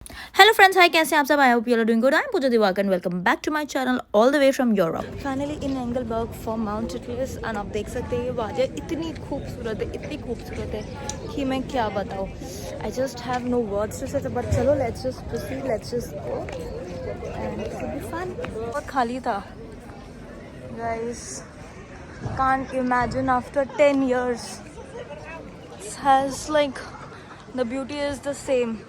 Hello friends, hi कैसे हैं आप सब? I hope you all are doing good. I'm Pooja Diwakar and welcome back to my channel all the way from Europe. Finally in Engelberg for Mount Titlis and आप देख सकते हैं ये वादियाँ इतनी खूबसूरत है कि मैं क्या बताऊँ. I just have no words to say but चलो let's just proceed, let's just go and it will be fun. बहुत खाली था guys. Can't imagine after 10 years it has like the beauty is the same.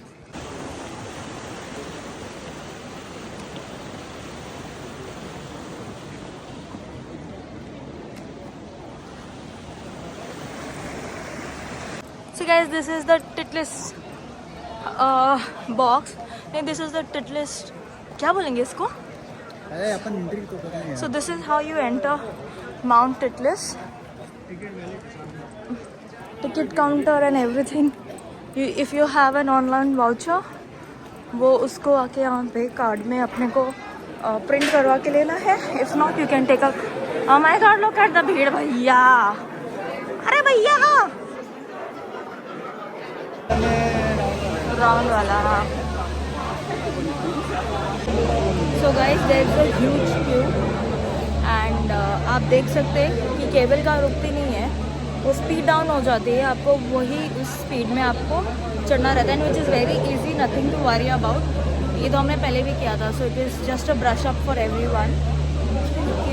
So guys, this is the Titlis box. And this is the Titlis. क्या बोलेंगे इसको? अरे अपन entry तो पता नहीं. So this is how you enter Mount Titlis. Ticket counter and everything. If you have an online voucher, वो उसको आके यहाँ पे कार्ड में अपने को प्रिंट करवा के लेना है. If not, you can take a. Oh my God, look at the भीड़ भैया. अरे भैया. राउंड वाला. हाँ. So guys there is a huge queue and आप देख सकते हैं कि केबल का रुकती नहीं है, वो स्पीड डाउन हो जाती है, आपको वही उस स्पीड में आपको चढ़ना रहता है. Which is very easy, nothing to worry about. ये तो हमने पहले भी किया था. So it is just a brush up for everyone.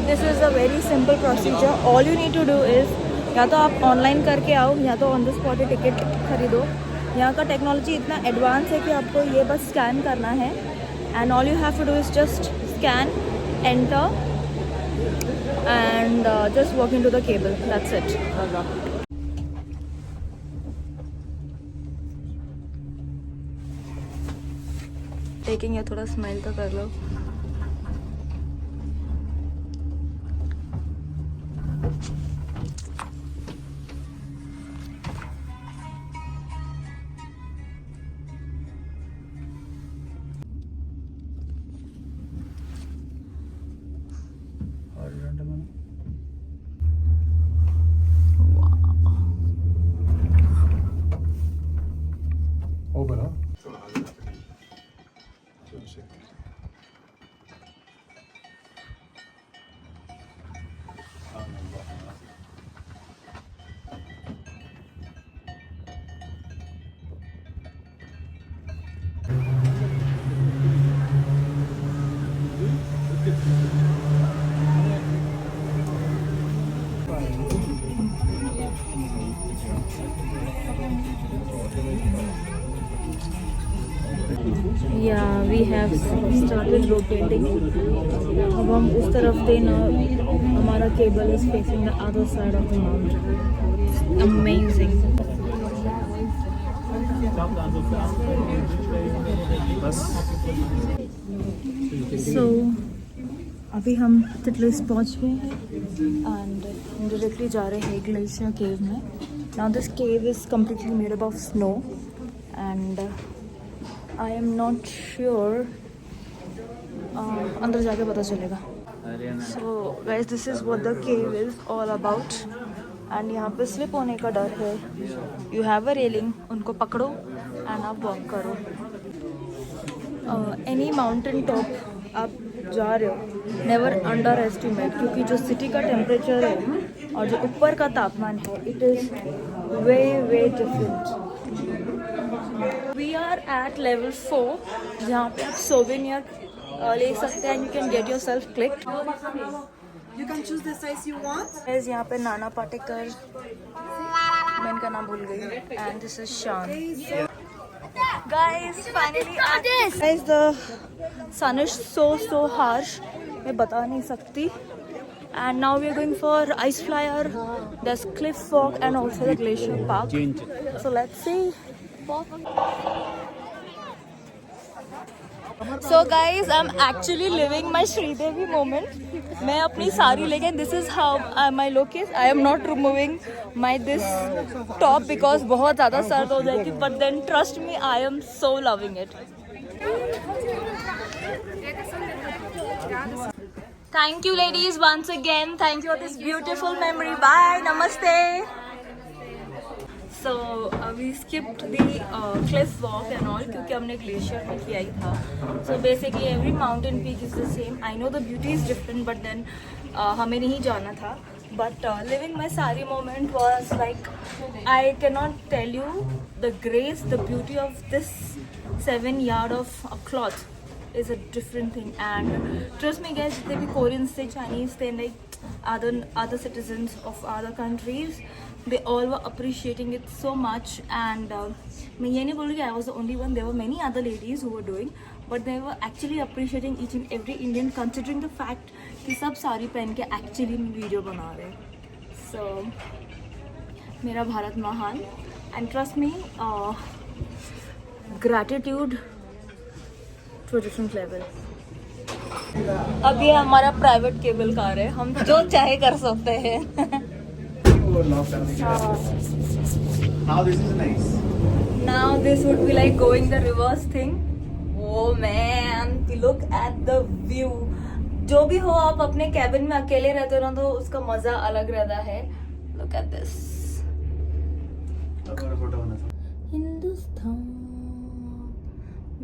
This is a very simple procedure. All you need to do is या तो आप ऑनलाइन करके आओ या तो ऑन द स्पॉट टिकट खरीदो. यहाँ का टेक्नोलॉजी इतना एडवांस है कि आपको ये बस स्कैन करना है and all you have to do is just scan, enter and just walk into the cable. That's it. Taking है, थोड़ा स्माइल तो कर लो. Over. Yeah, we have started rotating. अब हम उस तरफ थे ना, हमारा cable is facing the other side of the mountain. Amazing. So अभी हम तितलिस पहुँच गए हैं एंड डायरेक्टली जा रहे हैं ग्लेशियर केव में. Now this cave is completely made up of snow and I am not sure. अंदर जाके पता चलेगा. So guys, this is what the cave is all about. And यहाँ पे स्लिप होने का डर है. You have a railing, उनको पकड़ो and आप वॉक करो. Any mountain top आप जा रहे हो, नेवर अंडर एस्टिमेट, क्योंकि जो सिटी का टेम्परेचर है और जो ऊपर का तापमान है, it is way way different. We are at level 4 जहाँ पे आप सोवेनियर ले सकते हैं. You can get yourself clicked. You can choose the size you want. यहाँ पे नाना पाटेकर, मैं इनका नाम भूल गई, एंड दिस इज शान. Guys, finally guys, the sun is so harsh, मैं बता नहीं सकती. And now we are going for ice flyer. There's cliff walk and also the glacier park. So let's see. So guys, I'm actually living my Sridevi moment. मैं अपनी साड़ी लेके, this is how my look is. I am not removing my this top because बहुत ज़्यादा सर्द हो जाएगी. But then trust me, I am so loving it. Thank you ladies once again. Thank you for this beautiful memory. Bye. Namaste. So we skipped the cliff walk and all क्योंकि हमने glacier में किया ही था. So basically every mountain peak is the same. I know the beauty is different, but then हमें नहीं जाना था. But living my sari moment was like, I cannot tell you the grace, the beauty of this 7 yard of cloth is a different thing. And trust me guys, जितने भी Koreans थे, Chinese थे, like other citizens of other countries, they all were appreciating it so much. And मैं ये नहीं बोल रही I was the only one. There were many other ladies who were doing, but they were actually appreciating each and every Indian, considering the fact कि सब साड़ी पहन के actually video बना रहे हैं. So मेरा भारत महान. And trust me, gratitude to a different level. अब ये हमारा प्राइवेट केबल कार है, हम जो चाहे कर सकते हैं. Now this is nice. Now this would be like going the reverse thing. Oh man, look at the view. जो भी हो, आप अपने कैबिन में अकेले रहते हो ना, तो उसका मजा अलग रहता है. Look at this. हिंदुस्तान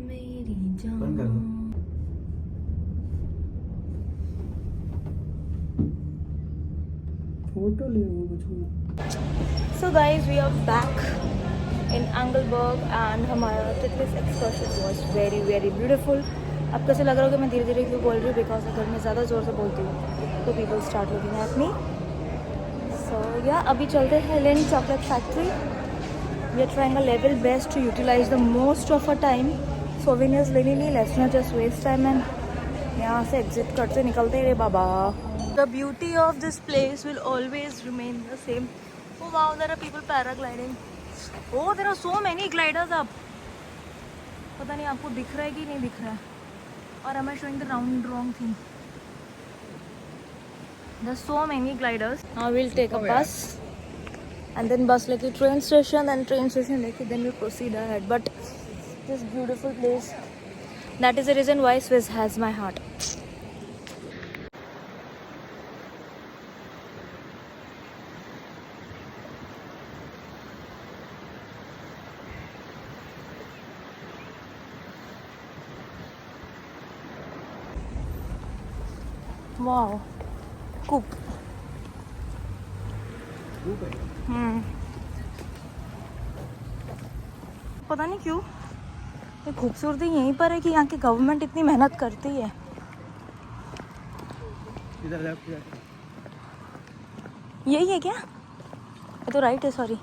मेरी जान. फोटो ले वो कुछ. So guys, we are back in Angelberg and हमारा Titlis excursion was very very beautiful. अब कैसे लग रहा होगा मैं धीरे धीरे क्यों बोल रही हूँ, बिकॉज अगर मैं ज़्यादा ज़ोर से बोलती हूँ तो people start looking at me. So या अभी चलते हैं Lindt chocolate factory. We are trying a level best to utilise the most of a time. Souvenirs लेने लिए, let's not just waste time. And यहाँ से एग्जिट करते निकलते रे बाबा. The beauty of this place will always remain the same. Oh wow, there are people paragliding. Oh, there are so many gliders up. पता नहीं आपको दिख रहा है कि नहीं दिख रहा है. Or am I showing the wrong thing? There's so many gliders. Now we'll take a bus, and then bus like a train station, and train station like then we'll proceed ahead. But this beautiful place, that is the reason why Swiss has my heart. Wow, coupe. पता नहीं क्यों ये खूबसूरती यहीं पर है कि यहाँ की गवर्नमेंट इतनी मेहनत करती है. इधर लेफ्ट. यही है क्या? ये तो राइट है, सॉरी.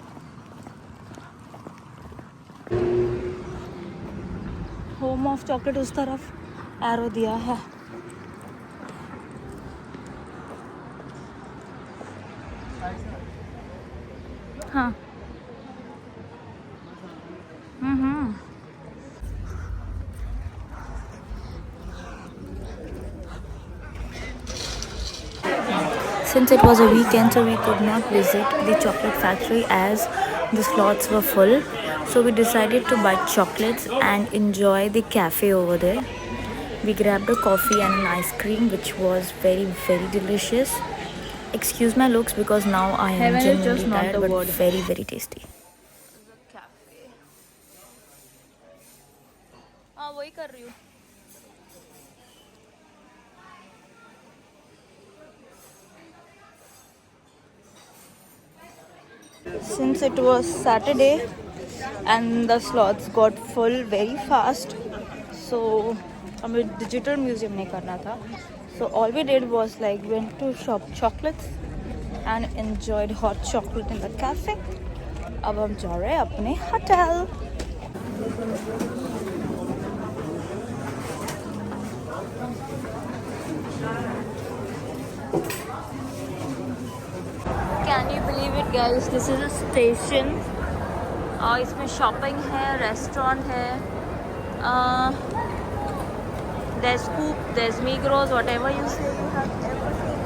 होम ऑफ चॉकलेट उस तरफ एरो दिया है. हाँ. Since it was a weekend, so we could not visit the chocolate factory as the slots were full. So we decided to buy chocolates and enjoy the cafe over there. We grabbed a coffee and an ice cream, which was very very delicious. Excuse my looks because now I am genuinely tired, but very very tasty. हाँ वही कर रही हूँ. Since it was Saturday and the slots got full very fast, so हमें digital museum नहीं करना था. So all we did was like went to shop chocolates and enjoyed hot chocolate in the cafe. अब हम जा रहे हैं अपने hotel. Can you believe it guys? This is a station. इसमें शॉपिंग है, रेस्टोरेंट है. There's Coop, there's Migros, whatever you say, you have everything.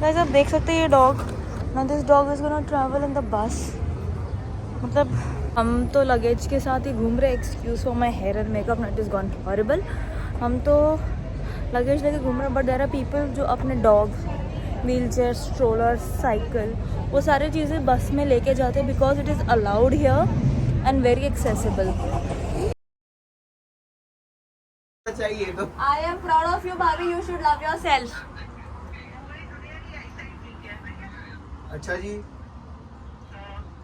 Guys, आप देख सकते हैं ये dog. Now this dog is gonna travel in the bus. मतलब हम तो लगेज के साथ ही घूम रहे. Excuse for my hair and makeup, it is gone horrible. हम तो लगेज लेके घूम रहे, but there are people जो अपने dog wheel chair, stroller, cycle, वो सारी चीज़ें बस में लेके जाते because it is allowed here and very accessible. चाहिए तो I am proud of you भाभी, यू शुड लव योरसेल्फ। अच्छा जी,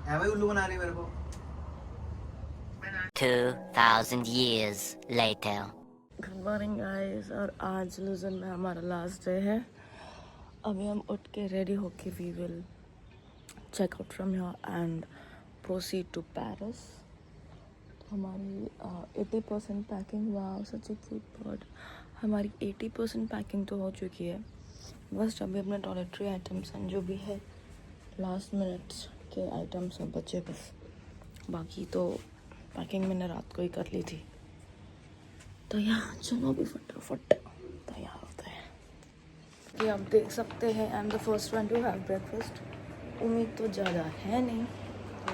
है भाई उल्लू बना रही मेरे को। 2000 years later. Good morning guys, और आज लुजन में हमारा लास्ट डे है। अभी हम उठ के रेडी होके we will check out from here and proceed to Paris. हमारी 80% पैकिंग, वाह सच ए क्यूट बर्ड। हमारी 80% पैकिंग तो हो चुकी है, बस अभी अपने टॉयलेटरी आइटम्स हैं जो भी है, लास्ट मिनट के आइटम्स हैं बच्चे बस, बाकी तो पैकिंग मैंने रात को ही कर ली थी। तो यहाँ चलो भी फटाफट तैयार होते हैं। ये आप देख सकते हैं I am the first one two have breakfast. उम्मीद तो ज़्यादा है नहीं, तो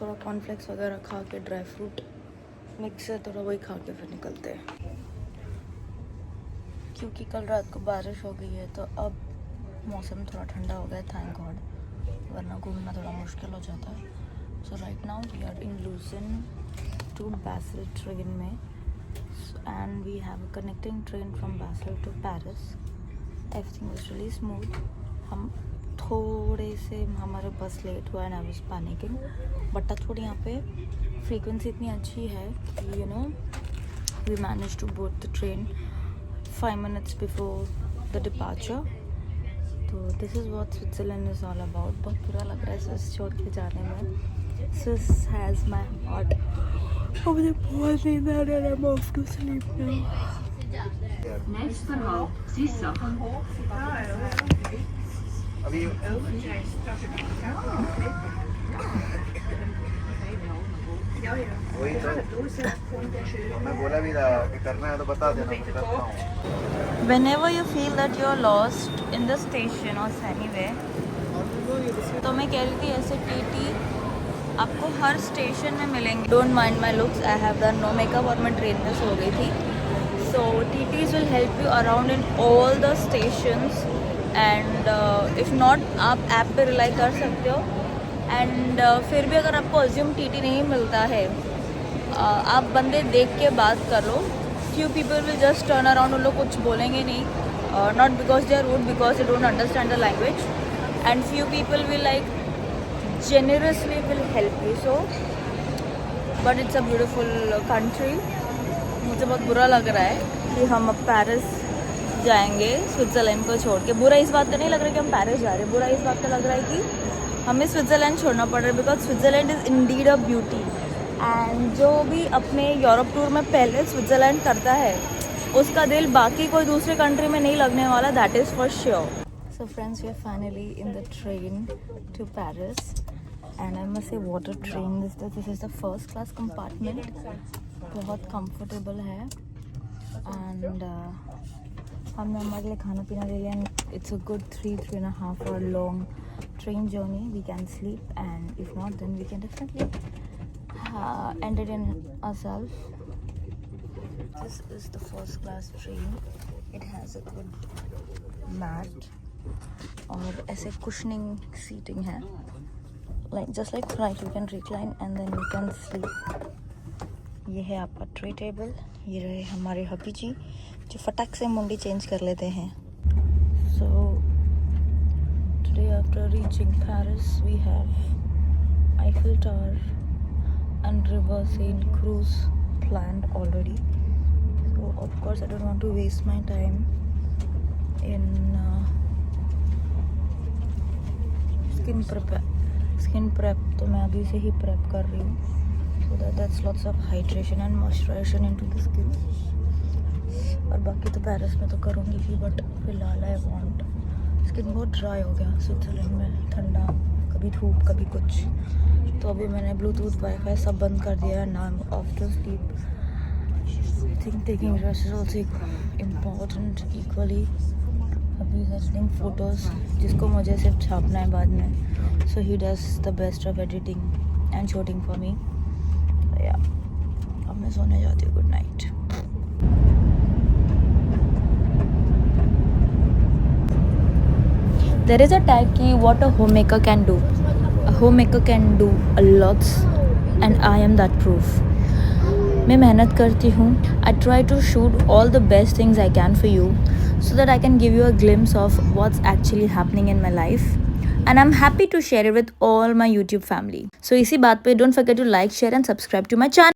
थोड़ा कॉर्नफ्लेक्स वगैरह खा के, ड्राई फ्रूट मिक्स है थोड़ा, वही खा के फिर निकलते हैं। क्योंकि कल रात को बारिश हो गई है तो अब मौसम थोड़ा ठंडा हो गया, थैंक गॉड, वरना घूमना थोड़ा मुश्किल हो जाता है। So right now we are in Lucerne to Basel train में, and we have a connecting train from Basel to Paris. Everything was really smooth. हम थोड़े से हमारा बस लेट हुआ and I was panicking, but touchwood यहाँ पे frequency इतनी अच्छी है कि you know we manage to board the train 5 minutes before the departure. तो this is what Switzerland is all about. बहुत बुरा लग रहा है स्विस छोड़ के जाने में। Swiss has my heart. मुझे बहुत नींद आ रहा है, I'm off to sleep now. अभी वही तो मैं बोला भी था कि करना है तो बता देना, मैं करता हूँ। Whenever you feel that you're lost in the station or anywhere, तो मैं कह रही थी ऐसे टीटी आपको हर स्टेशन में मिलेंगे। Don't mind my looks, I have done no makeup और मैं ट्रेन में सो गई थी। So TTs will help you around in all the stations and if not आप ऐप पे रिलाई कर सकते हो। एंड फिर भी अगर आपको अज्यूम टीटी नहीं मिलता है, आप बंदे देख के बात कर लो। Few people will just turn around, उन लोग कुछ बोलेंगे नहीं, not because they are rude, because they don't understand the language. And few people will like generously will help you. So but it's a beautiful country. मुझे बहुत बुरा लग रहा है कि हम अब पेरिस जाएंगे स्विट्ज़रलैंड को छोड़ के। बुरा इस बात का नहीं लग रहा है कि हम पेरिस जा रहे हैं, बुरा इस बात का लग रहा है कि हमें स्विट्ज़रलैंड छोड़ना पड़ रहा है, because Switzerland is indeed a beauty. And जो भी अपने यूरोप टूर में पहले स्विट्ज़रलैंड करता है उसका दिल बाकी कोई दूसरे कंट्री में नहीं लगने वाला, that is for sure. So friends, we are finally in the train to Paris, and I must say what a train this is the first class compartment, बहुत comfortable है। and हमने हमारे लिए खाना पीना ले लिया, and it's a good 3.5 hour long train journey. We can sleep, and if not then we can definitely entertain ourselves. This is the first class train. It has a good mat और ऐसे cushioning seating है, like just like flight, you can recline and then you can sleep. ये है आपका tray table, ये रहे हमारे हबी जी जो फटाक से मुंडी चेंज कर लेते हैं। So today after reaching Paris we have Eiffel Tower and river Seine cruise planned already. So of course I don't want to waste my time in skin prep, तो मैं अभी से ही प्रेप कर रही हूँ, so that's lots of hydration and moisturisation into the skin. और बाकी तो पेरिस में तो करूँगी ही, बट फिलहाल आई वांट, स्किन बहुत ड्राई हो गया स्विट्ज़रलैंड में, ठंडा, कभी धूप कभी कुछ। तो अभी मैंने ब्लूटूथ वाईफाई सब बंद कर दिया है, now off to sleep. I think taking rest is also important equally. अभी एडिटिंग फोटोज़ जिसको मुझे सिर्फ छापना है बाद में, so he does the best of editing and shooting for me. या अब मैं सोने जाती हूँ, good night. There is a tag ki what a homemaker can do. A homemaker can do a lot, and I am that proof. मैं मेहनत करती हूँ. I try to shoot all the best things I can for you, so that I can give you a glimpse of what's actually happening in my life. And I'm happy to share it with all my YouTube family. So इसी बात पे don't forget to like, share and subscribe to my channel.